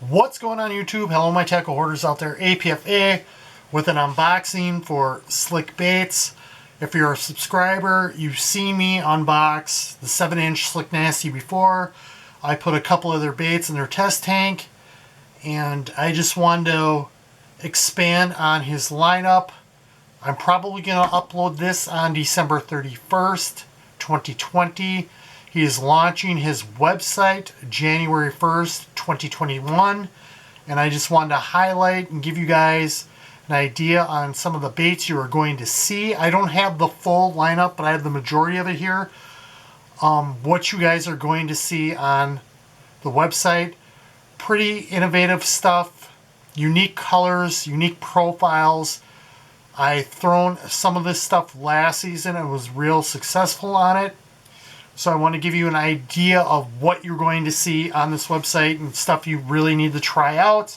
What's going on YouTube? Hello my tackle hoarders out there. APFA with an unboxing for SLIK Baits. If you're a subscriber, you've seen me unbox the 7-inch Slick Nasty before. I put a couple of their baits in their test tank, and I just wanted to expand on his lineup. I'm probably going to upload this on December 31st, 2020. He is launching his website January 1st, 2021. And I just wanted to highlight and give you guys an idea on some of the baits you are going to see. I don't have the full lineup, but I have the majority of it here. What you guys are going to see on the website. Pretty innovative stuff. Unique colors, unique profiles. I thrown some of this stuff last season and was real successful on it. So I want to give you an idea of what you're going to see on this website and stuff you really need to try out.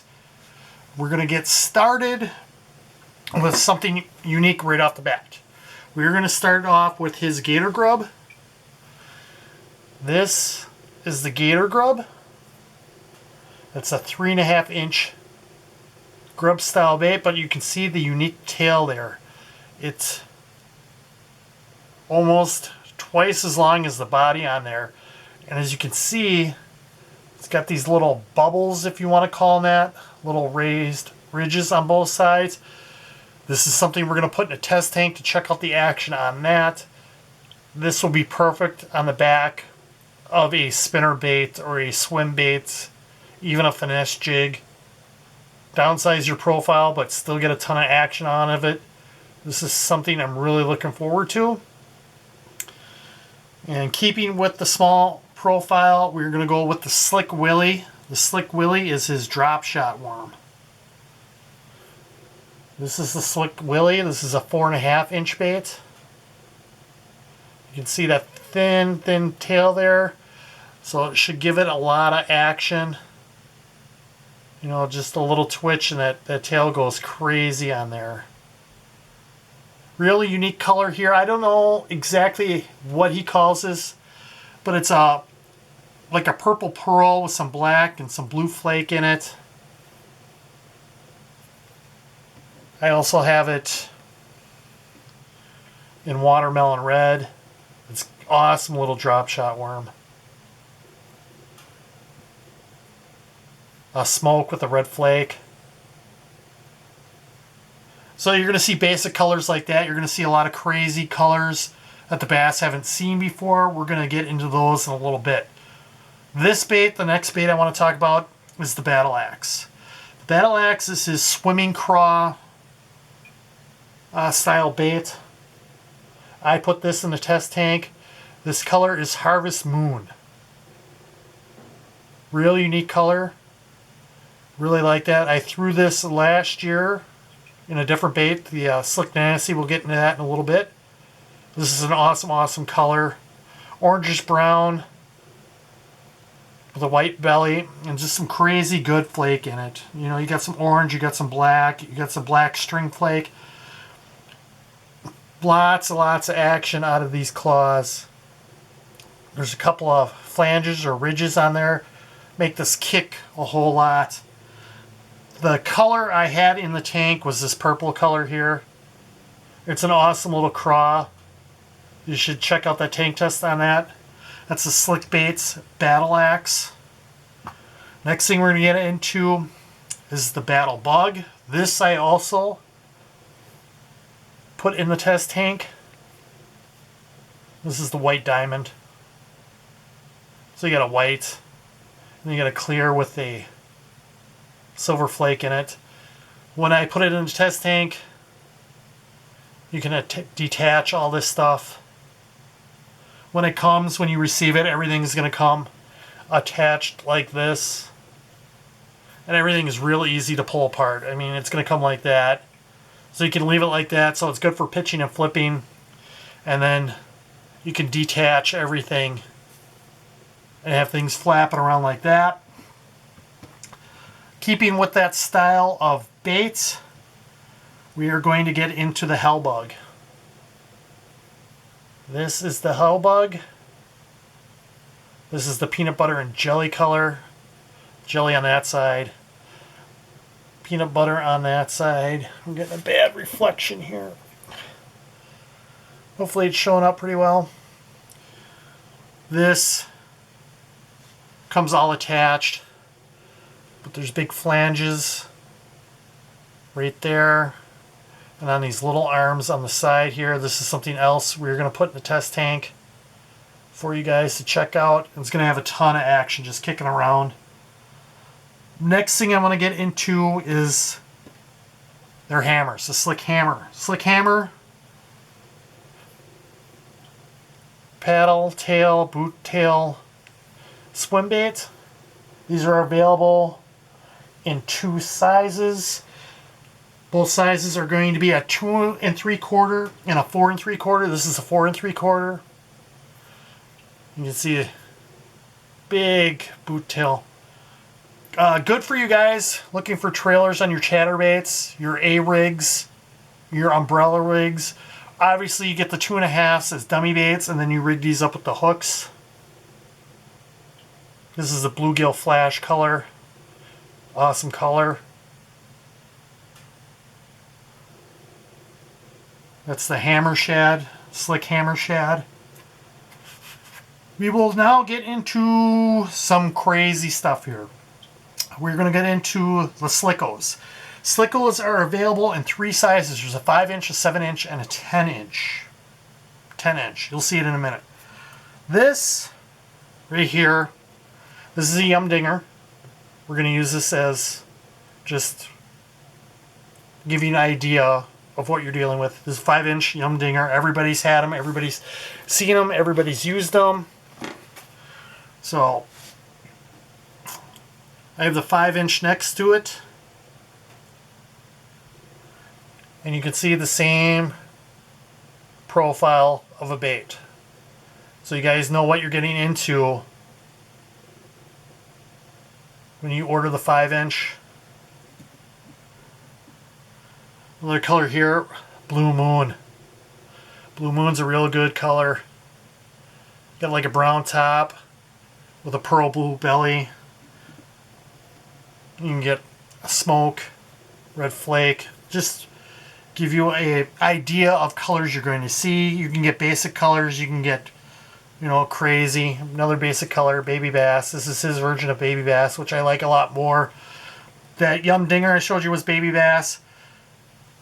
We're going to get started with something unique right off the bat. We're going to start off with his Gator Grub. This is the Gator Grub. It's a 3.5-inch grub style bait, but you can see the unique tail there. It's almost twice as long as the body on there, and as you can see, it's got these little bubbles, if you want to call them that, little raised ridges on both sides. This is something we're going to put in a test tank to check out the action on that. This will be perfect on the back of a spinner bait or a swim bait, even a finesse jig. Downsize your profile but still get a ton of action on of it. This is something I'm really looking forward to. And keeping with the small profile, we're going to go with the SLIK Willy. The SLIK Willy is his drop shot worm. This is the SLIK Willy. This is a 4.5-inch bait. You can see that thin tail there. So it should give it a lot of action. You know, just a little twitch and that tail goes crazy on there. Really unique color here. I don't know exactly what he calls this, but it's like a purple pearl with some black and some blue flake in it. I also have it in watermelon red. It's awesome little drop shot worm. A smoke with a red flake. So you're going to see basic colors like that. You're going to see a lot of crazy colors that the bass haven't seen before. We're going to get into those in a little bit. This bait, the next bait I want to talk about, is the Battle Axe. The Battle Axe is his swimming craw style bait. I put this in the test tank. This color is Harvest Moon. Really unique color. Really like that. I threw this last year in a different bait, the SLIK Nasty. We'll get into that in a little bit. This is an awesome color. Orangish brown with a white belly and just some crazy good flake in it. You know, you got some orange, you got some black, you got some black string flake. Lots of action out of these claws. There's a couple of flanges or ridges on there. Make this kick a whole lot. The color I had in the tank was this purple color here. It's an awesome little craw. You should check out that tank test on that. That's the SLIK Baits Battle Axe. Next thing we're going to get into is the Battle Bug. This I also put in the test tank. This is the white diamond. So you got a white, and you got a clear with a silver flake in it. When I put it in the test tank, you can detach all this stuff. When it comes, when you receive it, everything's going to come attached like this. And everything is real easy to pull apart. I mean, it's going to come like that. So you can leave it like that, so it's good for pitching and flipping. And then you can detach everything and have things flapping around like that. Keeping with that style of baits, we are going to get into the hell bug. This is the hell bug. This is the peanut butter and jelly color. Jelly on that side, peanut butter on that side. I'm getting a bad reflection here. Hopefully it's showing up pretty well. This comes all attached, but there's big flanges right there. And on these little arms on the side here, this is something else we're going to put in the test tank for you guys to check out. It's going to have a ton of action just kicking around. Next thing I'm going to get into is their hammers, the SLIK hammer. SLIK hammer, paddle, tail, boot tail, swim bait. These are available in 2 sizes. Both sizes are going to be a 2 3/4 and a 4 3/4. This is a 4 3/4. You can see a big boot tail. Good for you guys looking for trailers on your chatterbaits, your A-rigs, your umbrella rigs. Obviously, you get the 2.5s as dummy baits, and then you rig these up with the hooks. This is the bluegill flash color. Awesome color. That's the hammer shad, SLIK hammer shad. We will now get into some crazy stuff here. We're going to get into the Slickles. Slickles are available in 3 sizes. There's a 5-inch, a 7-inch, and a 10-inch. 10-inch. You'll see it in a minute. This right here, this is a yum dinger. We're going to use this as just give you an idea of what you're dealing with. This is a 5-inch yum dinger. Everybody's had them. Everybody's seen them. Everybody's used them. So I have the 5-inch next to it. And you can see the same profile of a bait. So you guys know what you're getting into when you order the 5-inch. Another color here, Blue Moon. Blue Moon's a real good color. Got like a brown top with a pearl blue belly. You can get a smoke, red flake. Just give you an idea of colors you're going to see. You can get basic colors. You can get, you know, crazy. Another basic color, baby bass. This is his version of baby bass, which I like a lot more. That yum dinger I showed you was baby bass.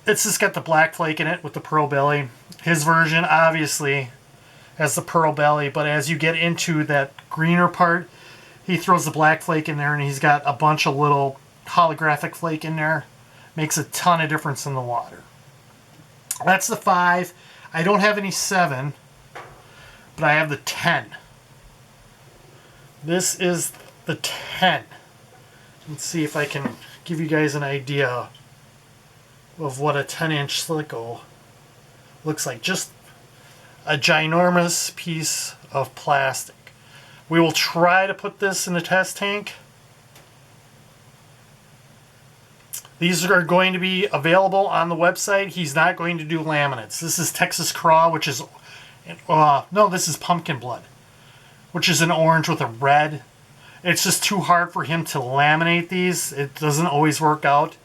It's just got the black flake in it with the pearl belly. His version obviously has the pearl belly, but as you get into that greener part, he throws the black flake in there, and he's got a bunch of little holographic flake in there. Makes a ton of difference in the water. That's the 5. I don't have any 7, but I have the 10. This is the 10. Let's see if I can give you guys an idea of what a 10-inch Slicko looks like. Just a ginormous piece of plastic. We will try to put this in the test tank. These are going to be available on the website. He's not going to do laminates. This is Texas Craw, which is, no, this is Pumpkin Blood, which is an orange with a red. It's just too hard for him to laminate these. It doesn't always work out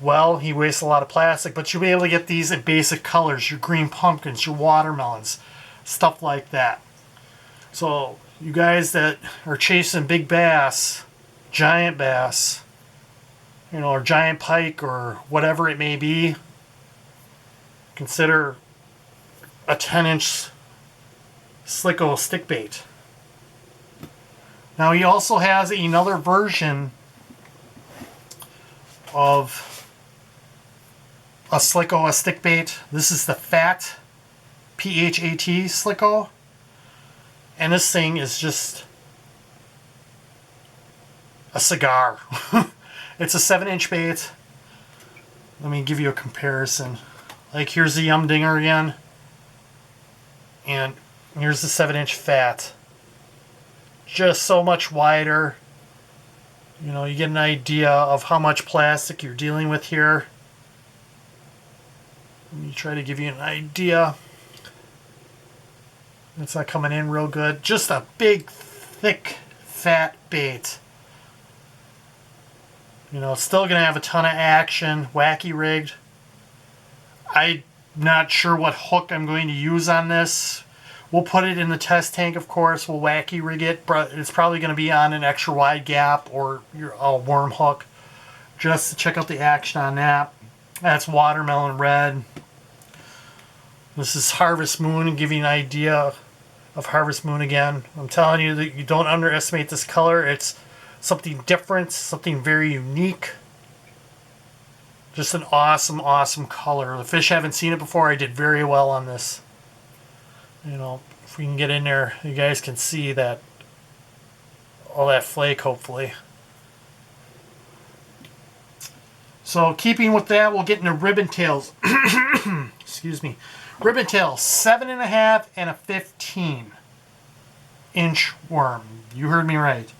well. He wastes a lot of plastic, but you'll be able to get these in basic colors, your green pumpkins, your watermelons, stuff like that. So you guys that are chasing big bass, giant bass, you know, or giant pike or whatever it may be, consider a 10-inch Slicko stick bait. Now he also has another version of a Slicko, a stick bait. This is the Fat, P-H-A-T Slicko. And this thing is just a cigar. It's a 7-inch bait. Let me give you a comparison. Like, here's the yum dinger again. And here's the 7-inch Fat. Just so much wider. You know, you get an idea of how much plastic you're dealing with here. Let me try to give you an idea. It's not coming in real good. Just a big, thick, fat bait. You know, it's still going to have a ton of action, wacky rigged. I'm not sure what hook I'm going to use on this. We'll put it in the test tank, of course. We'll wacky rig it, but it's probably going to be on an extra wide gap or a worm hook, just to check out the action on that. That's watermelon red. This is Harvest Moon, and give you an idea of Harvest Moon again. I'm telling you that you don't underestimate this color. It's something different, something very unique. Just an awesome, awesome color. The fish haven't seen it before. I did very well on this. You know, if we can get in there, you guys can see that, all that flake, hopefully. So, keeping with that, we'll get into ribbon tails. Excuse me. Ribbon tail, 7.5 and a 15-inch worm. You heard me right.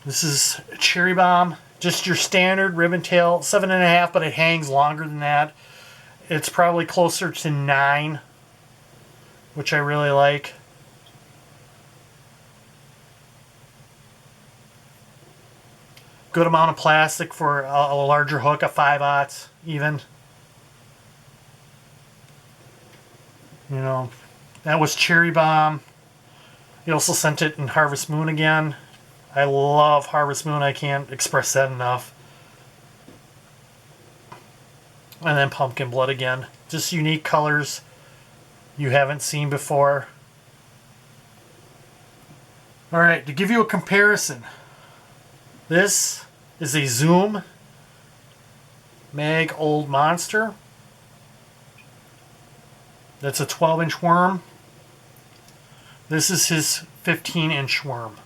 This is Cherry Bomb, just your standard ribbon tail, 7.5, but it hangs longer than that. It's probably closer to 9, which I really like. Good amount of plastic for a larger hook, a 5/0 even. You know, that was Cherry Bomb. He also sent it in Harvest Moon again. I love Harvest Moon. I can't express that enough. And then Pumpkin Blood again. Just unique colors you haven't seen before. Alright, to give you a comparison, this is a Zoom Mag Old Monster. That's a 12-inch worm. This is his 15-inch worm.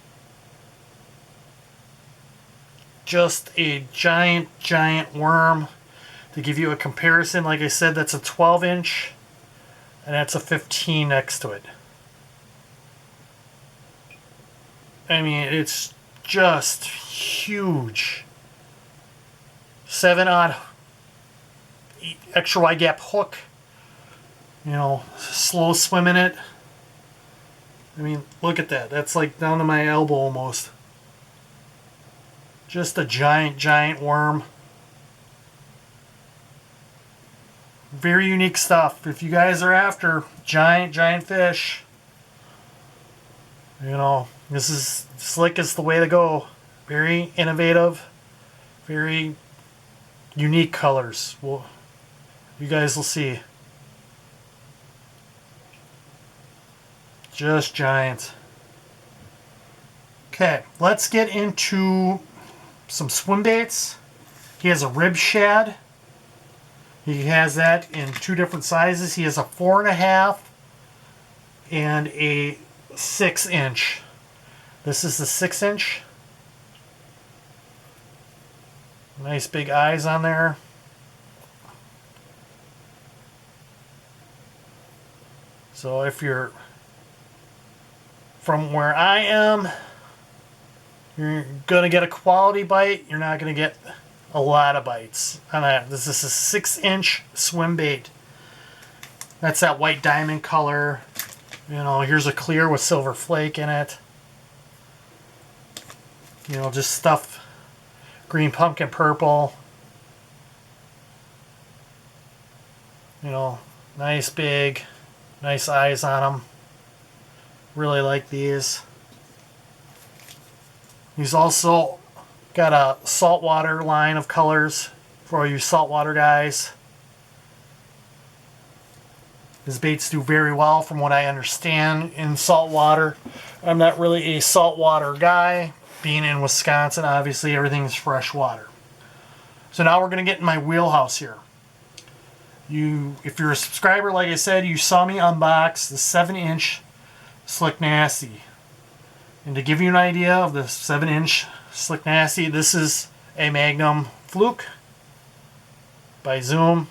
Just a giant, giant worm. To give you a comparison, like I said, that's a 12-inch, and that's a 15 next to it. I mean, it's just huge. 7/0 extra wide gap hook. You know, slow swimming it. I mean, look at that. That's like down to my elbow almost. Just a giant, giant worm. Very unique stuff. If you guys are after giant, giant fish, you know, this is Slick is the way to go. Very innovative, very unique colors. Well, you guys will see. Just giant. Okay, let's get into some swim baits. He has a rib shad. He has that in 2 different sizes. He has a 4.5 and a 6-inch. This is the 6-inch. Nice big eyes on there. So if you're from where I am, you're going to get a quality bite. You're not going to get a lot of bites on that. This is a 6-inch swim bait. That's that white diamond color. You know, here's a clear with silver flake in it. You know, just stuff. Green pumpkin purple. You know, nice big, nice eyes on them. Really like these. He's also got a saltwater line of colors for all you saltwater guys. His baits do very well from what I understand in saltwater. I'm not really a saltwater guy. Being in Wisconsin, obviously everything's fresh water. So now we're going to get in my wheelhouse here. If you're a subscriber, like I said, you saw me unbox the 7-inch Slick Nasty. And to give you an idea of the 7-inch Slick Nasty, this is a Magnum Fluke by Zoom.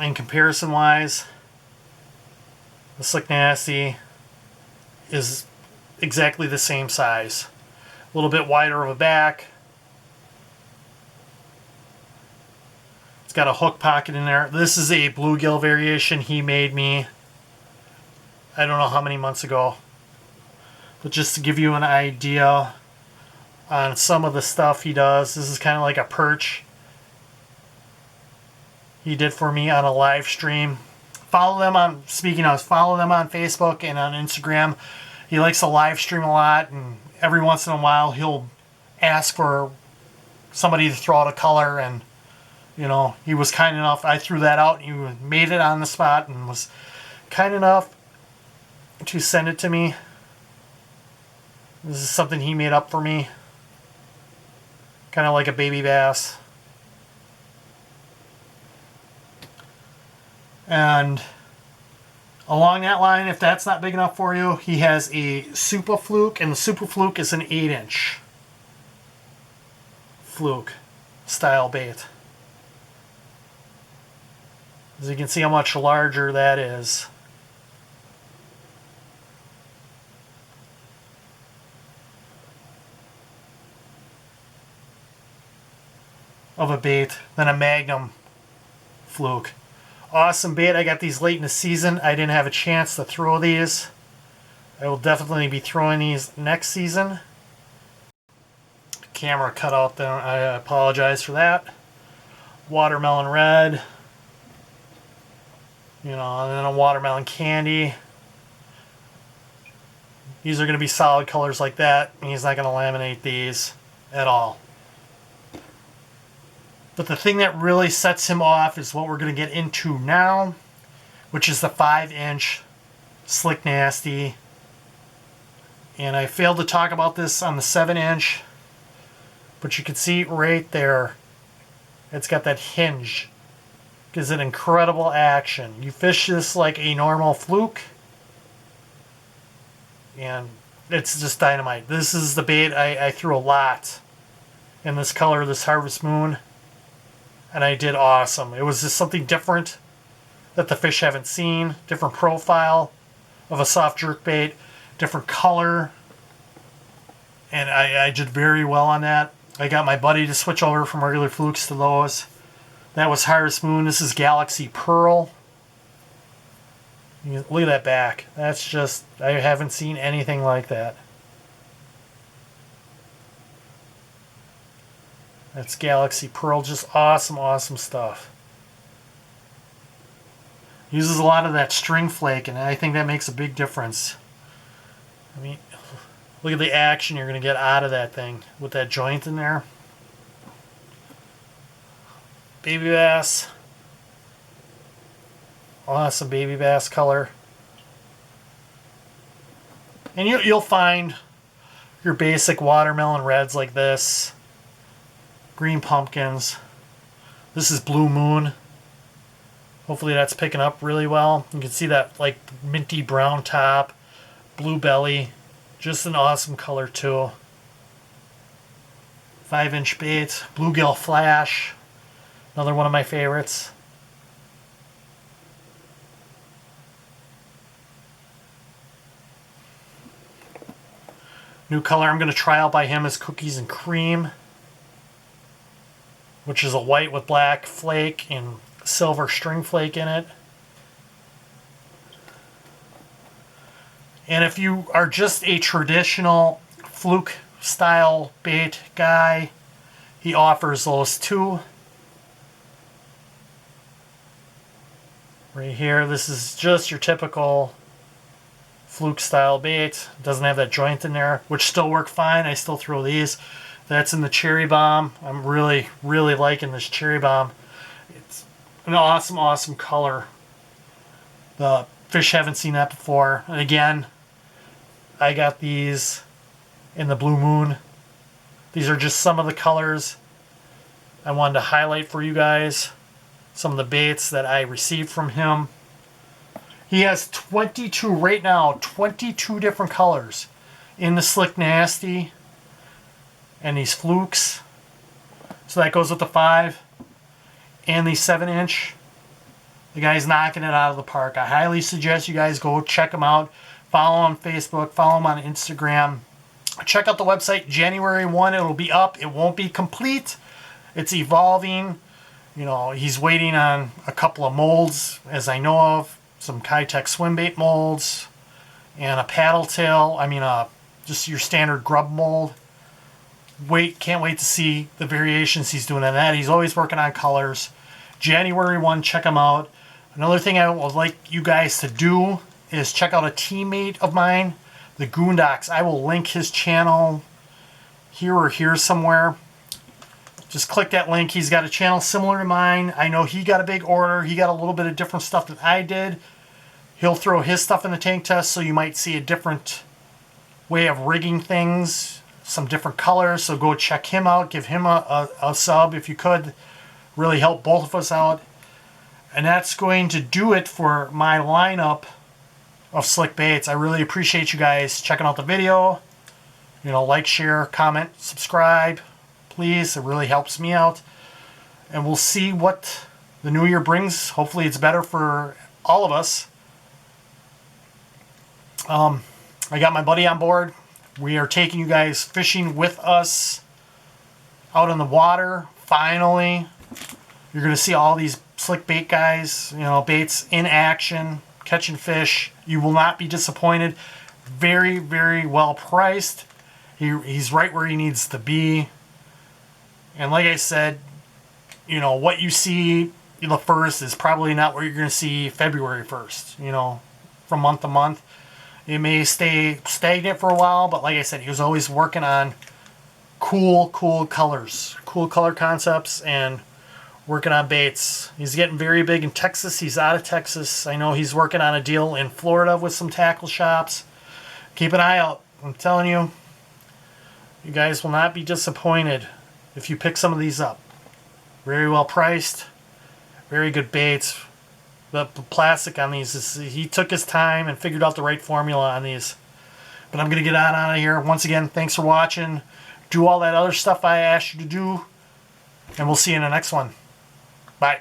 In comparison wise, the Slick Nasty is exactly the same size. A little bit wider of a back. It's got a hook pocket in there. This is a bluegill variation he made me, I don't know how many months ago. But just to give you an idea on some of the stuff he does, this is kind of like a perch he did for me on a live stream. Follow them on, speaking of, follow them on Facebook and on Instagram. He likes to live stream a lot, and every once in a while he'll ask for somebody to throw out a color, and you know, he was kind enough. I threw that out, and he made it on the spot and was kind enough to send it to me. This is something he made up for me. Kind of like a baby bass. And along that line, if that's not big enough for you, he has a Super Fluke, and the Super Fluke is an 8-inch Fluke style bait. As you can see how much larger that is. Of a bait than a Magnum Fluke. Awesome bait. I got these late in the season. I didn't have a chance to throw these. I will definitely be throwing these next season. Camera cut out there. I apologize for that. Watermelon red. You know, and then a watermelon candy. These are going to be solid colors like that. He's not going to laminate these at all. But the thing that really sets him off is what we're going to get into now, which is the 5-inch Slick Nasty. And I failed to talk about this on the 7-inch, but you can see right there, it's got that hinge. Gives it incredible action. You fish this like a normal fluke, and it's just dynamite. This is the bait I threw a lot in this color, this Harvest Moon, and I did awesome. It was just something different that the fish haven't seen. Different profile of a soft jerk bait, different color, and I did very well on that. I got my buddy to switch over from regular flukes to those. That was Harvest Moon. This is Galaxy Pearl. Look at that back. That's just, I haven't seen anything like that. That's Galaxy Pearl. Just awesome, awesome stuff. Uses a lot of that string flake, and I think that makes a big difference. I mean, look at the action you're going to get out of that thing with that joint in there. Baby bass. Awesome baby bass color. And you'll find your basic watermelon reds like this. Green pumpkins. This is Blue Moon. Hopefully that's picking up really well. You can see that like minty brown top. Blue belly. Just an awesome color too. 5-inch bait. Bluegill Flash. Another one of my favorites. New color I'm going to try out by him is Cookies and Cream, which is a white with black flake and silver string flake in it. And if you are just a traditional fluke style bait guy, he offers those too. Right here, this is just your typical fluke style bait. Doesn't have that joint in there, which still work fine. I still throw these. That's in the Cherry Bomb. I'm really, really liking this Cherry Bomb. It's an awesome, awesome color. The fish haven't seen that before. And again, I got these in the Blue Moon. These are just some of the colors I wanted to highlight for you guys. Some of the baits that I received from him. He has 22 right now, 22 different colors in the Slick Nasty and these flukes. So that goes with the 5 and the 7-inch. The guy's knocking it out of the park. I highly suggest you guys go check him out. Follow him on Facebook, follow him on Instagram. Check out the website January 1. It'll be up. It won't be complete. It's evolving. You know, he's waiting on a couple of molds, as I know of. Some Kitech swim bait molds. And a paddle tail. I mean, a just your standard grub mold. Can't wait to see the variations he's doing on that. He's always working on colors. January 1, check him out. Another thing I would like you guys to do is check out a teammate of mine, the Goondocks. I will link his channel here or here somewhere. Just click that link. He's got a channel similar to mine. I know he got a big order. He got a little bit of different stuff than I did. He'll throw his stuff in the tank test, so you might see a different way of rigging things, some different colors. So go check him out. Give him a sub if you could. Really help both of us out. And that's going to do it for my lineup of SLIK Baits. I really appreciate you guys checking out the video. You know, like, share, comment, subscribe. Please, it really helps me out. And we'll see what the new year brings. Hopefully it's better for all of us. I got my buddy on board. We are taking you guys fishing with us out on the water. Finally, you're going to see all these SLIK bait guys, you know, baits in action, catching fish. You will not be disappointed. Very, very well priced. He's right where he needs to be. And like I said, you know, what you see the 1st is probably not what you're going to see February 1st, you know, from month to month. It may stay stagnant for a while, but like I said, he was always working on cool colors, cool color concepts, and working on baits. He's getting very big in Texas. He's out of Texas. I know he's working on a deal in Florida with some tackle shops. Keep an eye out. I'm telling you, you guys will not be disappointed if you pick some of these up. Very well priced. Very good baits. The plastic on these is, he took his time and figured out the right formula on these. But I'm going to get out of here. Once again, thanks for watching. Do all that other stuff I asked you to do. And we'll see you in the next one. Bye.